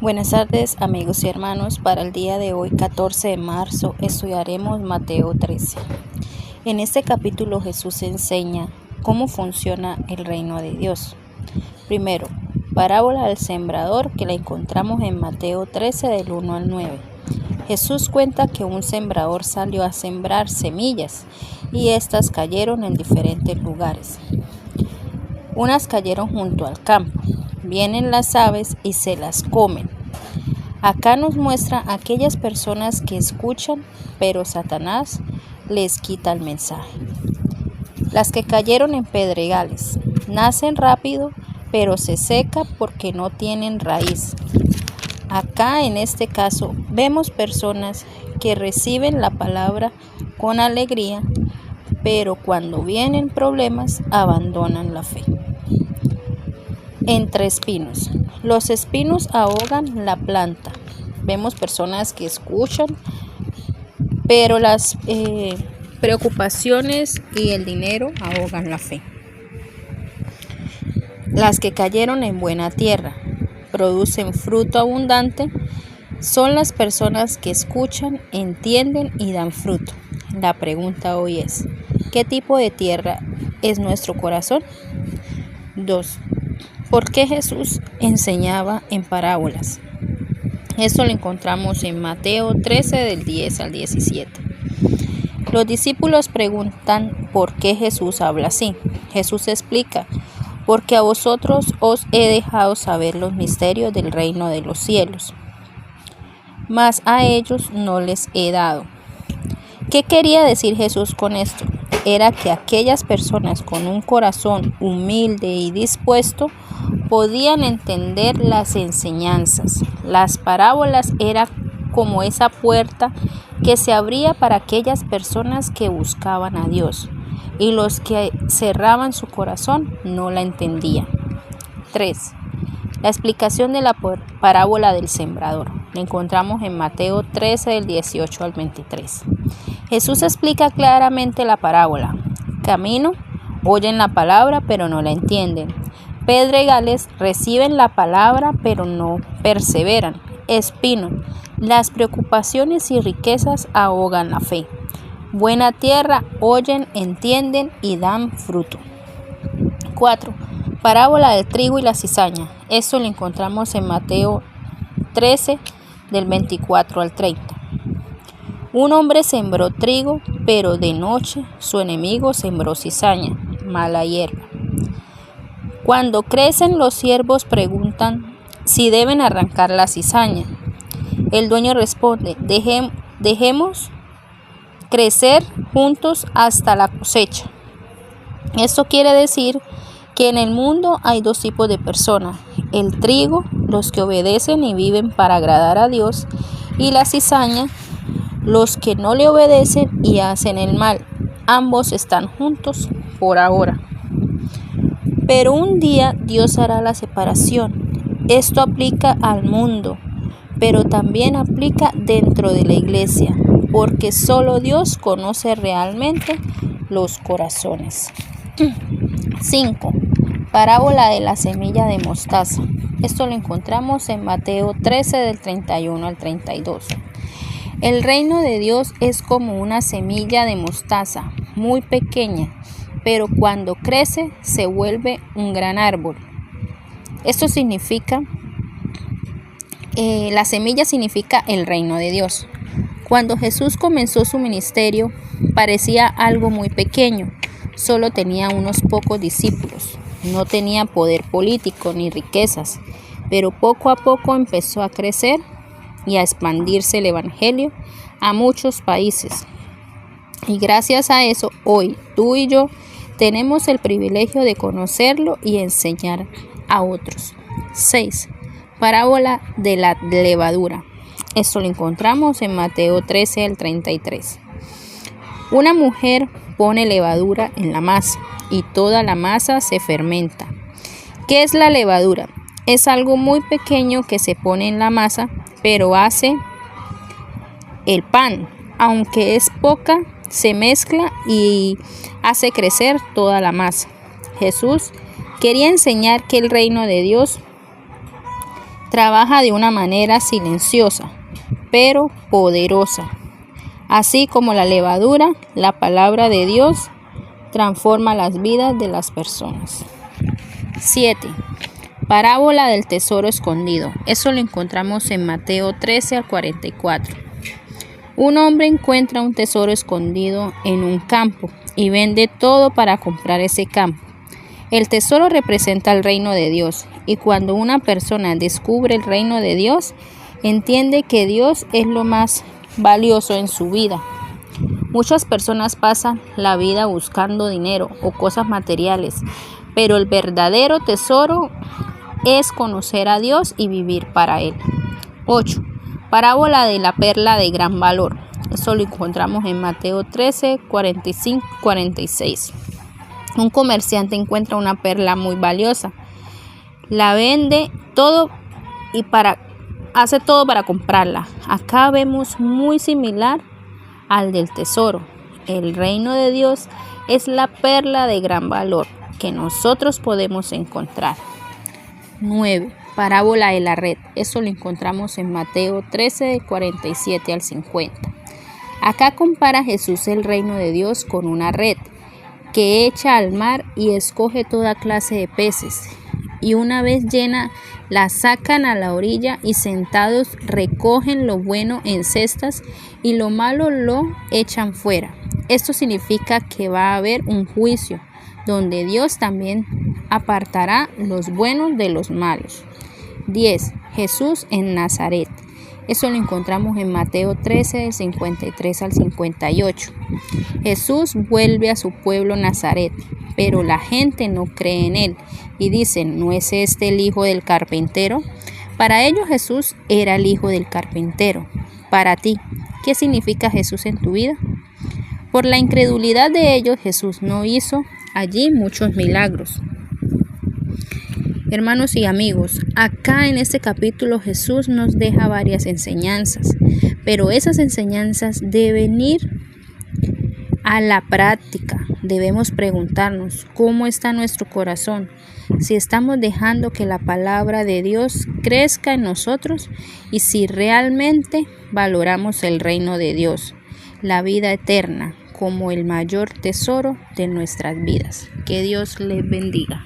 Buenas tardes, amigos y hermanos. Para el día de hoy, 14 de marzo, estudiaremos Mateo 13. En este capítulo Jesús enseña cómo funciona el reino de Dios. Primero, parábola del sembrador, que la encontramos en Mateo 13 del 1 al 9. Jesús cuenta que un sembrador salió a sembrar semillas y éstas cayeron en diferentes lugares. Unas cayeron junto al campo. Vienen las aves y se las comen. Acá nos muestra a aquellas personas que escuchan, pero Satanás les quita el mensaje. Las que cayeron en pedregales, nacen rápido, pero se seca porque no tienen raíz. Acá en este caso vemos personas que reciben la palabra con alegría, pero cuando vienen problemas abandonan la fe. Entre espinos. Los espinos ahogan la planta. Vemos personas que escuchan, pero las preocupaciones y el dinero ahogan la fe. Las que cayeron en buena tierra, producen fruto abundante, son las personas que escuchan, entienden y dan fruto. La pregunta hoy es, ¿qué tipo de tierra es nuestro corazón? 2. ¿Por qué Jesús enseñaba en parábolas? Esto lo encontramos en Mateo 13 del 10 al 17. Los discípulos preguntan por qué Jesús habla así. Jesús explica, porque a vosotros os he dejado saber los misterios del reino de los cielos, mas a ellos no les he dado. ¿Qué quería decir Jesús con esto? Era que aquellas personas con un corazón humilde y dispuesto podían entender las enseñanzas. Las parábolas eran como esa puerta que se abría para aquellas personas que buscaban a Dios, y los que cerraban su corazón no la entendían. 3. La explicación de la parábola del sembrador. La encontramos en Mateo 13 del 18 al 23. Jesús explica claramente la parábola. Camino, oyen la palabra pero no la entienden. Pedregales, reciben la palabra pero no perseveran. Espino, las preocupaciones y riquezas ahogan la fe. Buena tierra, oyen, entienden y dan fruto. 4. Parábola del trigo y la cizaña. Esto lo encontramos en Mateo 13 del 24 al 30. Un hombre sembró trigo, pero de noche su enemigo sembró cizaña, mala hierba. Cuando crecen, los siervos preguntan si deben arrancar la cizaña. El dueño responde, dejemos crecer juntos hasta la cosecha. Esto quiere decir que en el mundo hay dos tipos de personas: el trigo, los que obedecen y viven para agradar a Dios, y la cizaña, los que no le obedecen y hacen el mal. Ambos están juntos por ahora. Pero un día Dios hará la separación. Esto aplica al mundo, pero también aplica dentro de la iglesia, porque solo Dios conoce realmente los corazones. 5. Parábola de la semilla de mostaza. Esto lo encontramos en Mateo 13 del 31 al 32. El reino de Dios es como una semilla de mostaza, muy pequeña, pero cuando crece se vuelve un gran árbol. Esto significa, la semilla significa el reino de Dios. Cuando Jesús comenzó su ministerio, parecía algo muy pequeño, solo tenía unos pocos discípulos, no tenía poder político ni riquezas, pero poco a poco empezó a crecer y a expandirse el evangelio a muchos países. Y gracias a eso, hoy tú y yo tenemos el privilegio de conocerlo y enseñar a otros. 6. Parábola de la levadura. Esto lo encontramos en Mateo 13 al 33. Una mujer pone levadura en la masa y toda la masa se fermenta. ¿Qué es la levadura? Es algo muy pequeño que se pone en la masa, pero hace el pan. Aunque es poca, se mezcla y hace crecer toda la masa. Jesús quería enseñar que el reino de Dios Trabaja de una manera silenciosa, pero poderosa. Así como la levadura, la palabra de Dios transforma las vidas de las personas. 7. Parábola del tesoro escondido. Eso lo encontramos en Mateo 13 al 44. Un hombre encuentra un tesoro escondido en un campo y vende todo para comprar ese campo. El tesoro representa el reino de Dios, y cuando una persona descubre el reino de Dios, entiende que Dios es lo más valioso en su vida. Muchas personas pasan la vida buscando dinero o cosas materiales, pero el verdadero tesoro es conocer a Dios y vivir para Él. 8. Parábola de la perla de gran valor. Eso lo encontramos en Mateo 13, 45-46. Un comerciante encuentra una perla muy valiosa. La vende todo y hace todo para comprarla. Acá vemos muy similar al del tesoro. El reino de Dios es la perla de gran valor que nosotros podemos encontrar. 9. Parábola de la red. Eso lo encontramos en Mateo 13, 47 al 50. Acá compara Jesús el reino de Dios con una red que echa al mar y escoge toda clase de peces. Y una vez llena, la sacan a la orilla y sentados recogen lo bueno en cestas y lo malo lo echan fuera. Esto significa que va a haber un juicio donde Dios también apartará los buenos de los malos. 10. Jesús en Nazaret. Eso lo encontramos en Mateo 13, 53 al 58. Jesús vuelve a su pueblo Nazaret, pero la gente no cree en él y dicen, ¿no es este el hijo del carpintero? Para ellos Jesús era el hijo del carpintero. Para ti, ¿qué significa Jesús en tu vida? Por la incredulidad de ellos, Jesús no hizo allí muchos milagros. Hermanos y amigos, acá en este capítulo Jesús nos deja varias enseñanzas, pero esas enseñanzas deben ir a la práctica. Debemos preguntarnos cómo está nuestro corazón, si estamos dejando que la palabra de Dios crezca en nosotros y si realmente valoramos el reino de Dios, la vida eterna, como el mayor tesoro de nuestras vidas. Que Dios les bendiga.